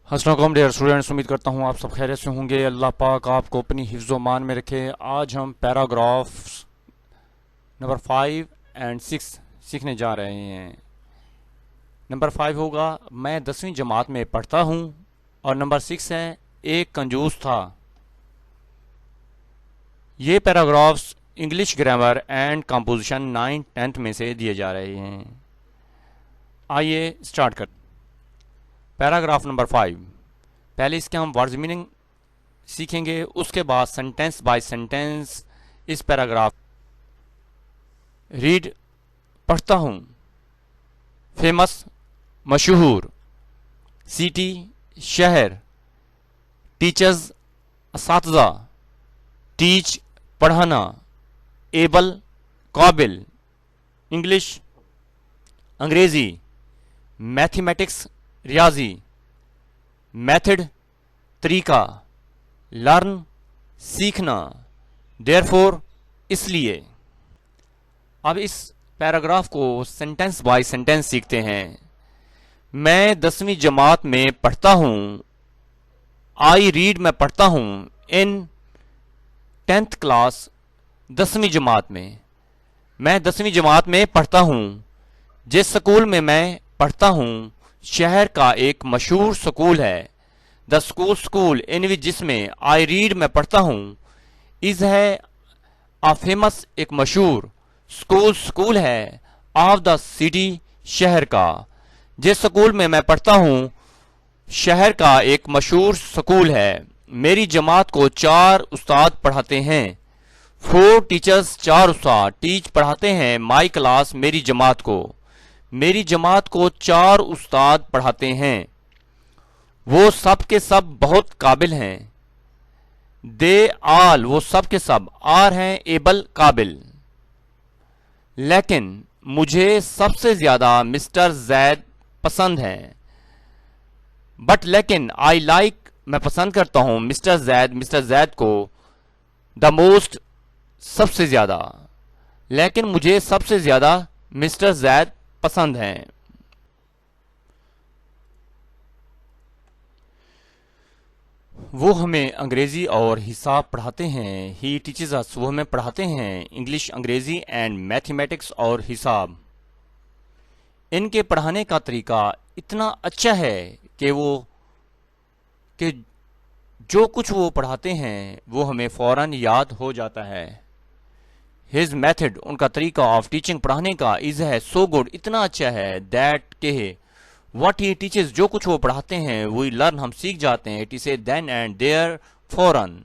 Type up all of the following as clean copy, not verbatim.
अस्सलाम dear students, उम्मीद करता हूँ आप सब खैरियत से होंगे। अल्लाह पाक आपको अपनी हिफ्ज़ मान में रखे। आज हम पैराग्राफ्स नंबर 5 एंड 6 सीखने जा रहे हैं। नंबर 5 होगा मैं 10वीं जमात में पढ़ता हूँ, और नंबर 6 है एक कंजूस था। ये paragraphs English grammar and composition 9th 10th में से दिए जा रहे हैं। आइए स्टार्ट कर। Paragraph number 5। पहले इसके हम वर्ड्स मीनिंग सीखेंगे, उसके बाद सेंटेंस बाय सेंटेंस इस पैराग्राफ रीड पढ़ता हूँ। फेमस मशहूर, सिटी शहर, टीचर्स असातिज़ा, टीच पढ़ाना, एबल काबिल, इंग्लिश अंग्रेज़ी, मैथमेटिक्स रियाजी, मेथड तरीका, लर्न सीखना, देयरफॉर इसलिए। अब इस पैराग्राफ को सेंटेंस बाय सेंटेंस सीखते हैं। मैं 10वीं जमात में पढ़ता हूँ। आई रीड मैं पढ़ता हूँ। इन 10th क्लास 10वीं जमात में। मैं 10वीं जमात में पढ़ता हूँ। जिस स्कूल में मैं पढ़ता हूँ शहर का एक मशहूर स्कूल है। द स्कूल इन विच जिसमें आई रीड मैं पढ़ता हूँ इज है आ फेमस एक मशहूर, स्कूल है ऑफ द सिटी शहर का। जिस स्कूल में मैं पढ़ता हूँ शहर का एक मशहूर स्कूल है। मेरी जमात को 4 उस्ताद पढ़ाते हैं। 4 टीचर्स 4 उस्ताद टीच पढ़ाते हैं माई क्लास मेरी जमात को। मेरी जमात को 4 उस्ताद पढ़ाते हैं। वो सब के सब बहुत काबिल हैं। दे आल वो सब के सब आर हैं एबल काबिल। लेकिन मुझे सबसे ज्यादा मिस्टर जैद पसंद हैं। बट लेकिन आई लाइक मैं पसंद करता हूं मिस्टर जैद को द मोस्ट सबसे ज्यादा। लेकिन मुझे सबसे ज्यादा मिस्टर जैद पसंद हैं। वो हमें अंग्रेजी और हिसाब पढ़ाते हैं। ही टीचर्स अस वो हमें पढ़ाते हैं इंग्लिश अंग्रेजी एंड मैथमेटिक्स और हिसाब। इनके पढ़ाने का तरीका इतना अच्छा है कि जो कुछ वो पढ़ाते हैं वो हमें फौरन याद हो जाता है। हिज मेथड उनका तरीका ऑफ टीचिंग पढ़ाने का इज है सो गुड इतना अच्छा है दैट के व्हाट ही टीचर्स जो कुछ वो पढ़ाते हैं वी लर्न हम सीख जाते हैं। It is a then and there फौरन।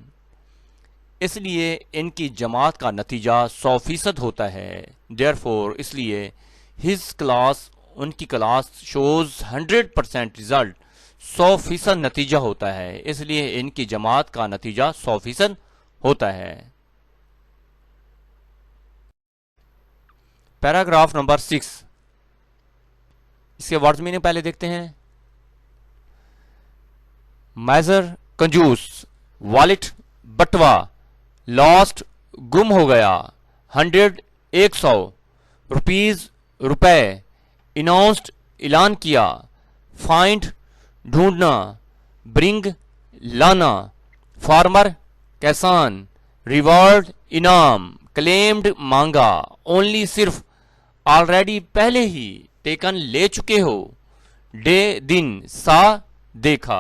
इसलिए इनकी जमात का नतीजा 100% होता है। देयरफॉर इसलिए हिज क्लास उनकी क्लास शोज 100% रिजल्ट 100% नतीजा होता है। इसलिए इनकी जमात का नतीजा 100% होता है। पैराग्राफ नंबर 6 इसके वर्ड्स मीनिंग पहले देखते हैं। मेजर कंजूस, वॉलेट बटवा, लॉस्ट गुम हो गया, 100 100, रुपीज रुपए, इनाउंस्ड ऐलान किया, फाइंड ढूंढना, ब्रिंग लाना, फार्मर किसान, रिवॉर्ड इनाम, क्लेम्ड मांगा, ओनली सिर्फ, ऑलरेडी पहले ही, टेकन ले चुके हो, डे दिन, सा देखा।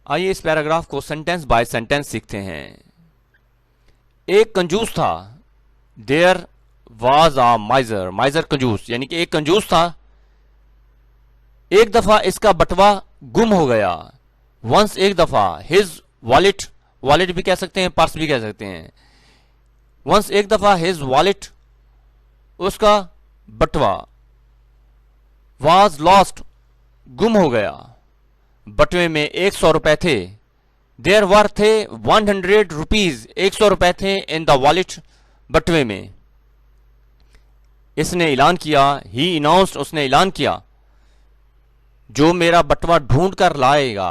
आइए इस पैराग्राफ को सेंटेंस बाय सेंटेंस सीखते हैं। एक कंजूस था। देयर वाज आ माइजर कंजूस यानी कि एक कंजूस था। एक दफा इसका बटवा गुम हो गया। वंस एक दफा हिज वॉलेट भी कह सकते हैं, पर्स भी कह सकते हैं। वंस एक दफा हिज वॉलेट उसका बटवा, वाज लॉस्ट गुम हो गया। बटवे में 100 रुपए थे। देयर वर थे 100 रुपीज 100 रुपए थे इन द वॉलेट बटवे में। इसने ऐलान किया, ही अनाउंस्ड उसने ऐलान किया, जो मेरा बटवा ढूंढ कर लाएगा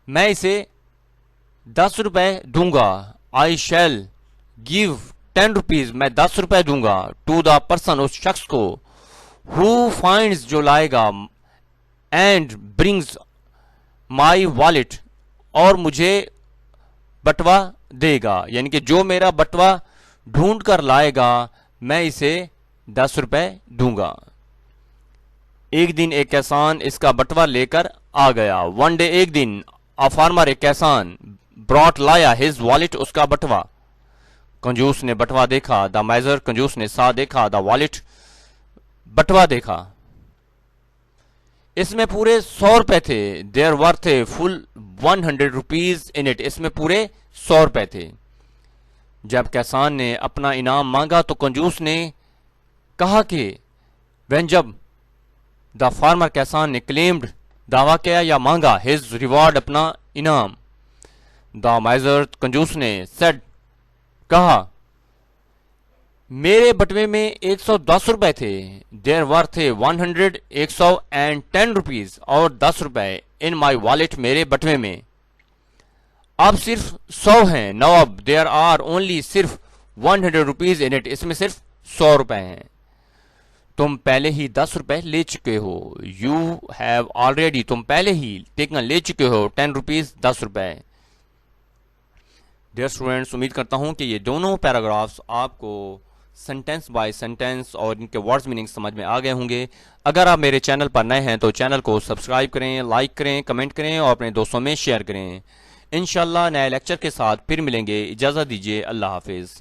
मैं इसे 10 रुपए दूंगा। आई शैल गिव 10 रुपीज मैं 10 रुपए दूंगा टू द पर्सन उस शख्स को हु फाइंड्स, जो लाएगा, एंड ब्रिंग्स माई वॉलेट, और मुझे बटवा देगा, यानी कि जो मेरा बटवा ढूंढ कर लाएगा मैं इसे 10 रुपए दूंगा। एक दिन एक किसान इसका बटवा लेकर आ गया। वन डे, एक दिन, अ फार्मर, एक किसान, ब्रॉट, लाया, हिज वॉलेट, उसका बटवा। कंजूस ने बटवा देखा, द माइजर, कंजूस ने सा देखा, द वॉलेट, बटवा देखा। इसमें पूरे 100 रुपए थे। देयर वर थे फुल 100 रुपीज इन इट, इसमें पूरे 100 रुपए थे। जब किसान ने अपना इनाम मांगा तो कंजूस ने कहा कि वह, जब द फार्मर, किसान ने, क्लेम्ड, दावा किया या मांगा, हिज रिवॉर्ड, अपना इनाम, द माइजर, कंजूस ने, सेड, कहा, मेरे बटवे में 110 रुपए थे। देयर वर थे 100, 110 रुपीज और 10 रुपए इन माई वॉलेट, मेरे बटवे में अब सिर्फ 100 हैं। नो, अब देयर आर ओनली, सिर्फ 100 रुपीज इन इट, इसमें सिर्फ 100 रुपए हैं। तुम पहले ही 10 रुपए ले चुके हो। यू हैव ऑलरेडी, तुम पहले ही टेकन, ले चुके हो, 10 रुपीज, 10 रुपए। डियर स्टूडेंट्स, उम्मीद करता हूं कि ये दोनों पैराग्राफ्स आपको सेंटेंस बाय सेंटेंस और इनके वर्ड्स मीनिंग समझ में आ गए होंगे। अगर आप मेरे चैनल पर नए हैं तो चैनल को सब्सक्राइब करें, लाइक करें, कमेंट करें और अपने दोस्तों में शेयर करें। इंशाल्लाह नए लेक्चर के साथ फिर मिलेंगे। इजाज़त दीजिए। अल्लाह हाफिज़।